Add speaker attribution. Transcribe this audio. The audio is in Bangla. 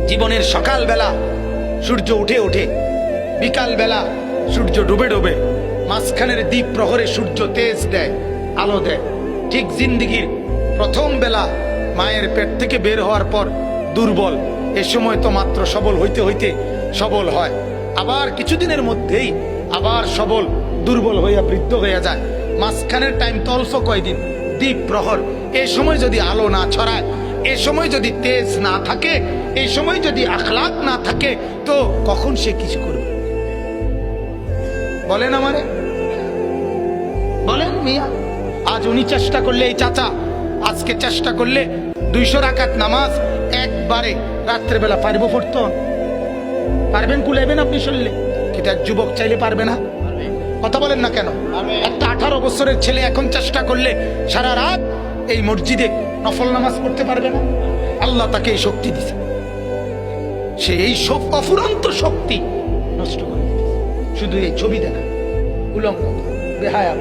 Speaker 1: জীবনের সকালবেলা সূর্য উঠে ওঠে, বিকালবেলা সূর্য ডুবে ডুবে, মাঝখানের দ্বীপ প্রহরে সূর্য তেজ দেয়, আলো দেয়। ঠিক জিন্দিগির প্রথম বেলা মায়ের পেট থেকে বের হওয়ার পর দুর্বল, এ সময় তো মাত্র সবল হইতে হইতে সবল হয়, আবার কিছুদিনের মধ্যেই আবার সবল, দুর্বল হইয়া বৃদ্ধ হইয়া যায়। মাঝখানের টাইম তো অল্প কয়দিন, দ্বীপ প্রহর। এ সময় যদি আলো না ছড়ায়, এ সময় যদি তেজ না থাকে, এই সময় যদি আখলাক না থাকে, তো কখন সে কিছু করবে? বলেন আমারে, বলেন মিয়া। আজ উনি চেষ্টা করলে, এই চাচা আজকে চেষ্টা করলে 200 রাকাত নামাজ একবারে রাত্রেবেলা পারবো পড়তো? পারবেন? কুলাইবেন আপনি শুনলে? কিন্তু এক যুবক চাইলে পারবে না? কথা বলেন না কেন? একটা 18 বছরের ছেলে এখন চেষ্টা করলে সারা রাত এই মসজিদে নফল নামাজ পড়তে পারবে না? আল্লাহ তাকে এই শক্তি দিছে, সে এই সব অফুরন্ত শক্তি নষ্ট করে দিয়েছে শুধু এই ছবি দেখা, উলঙ্গ, বেহায়া।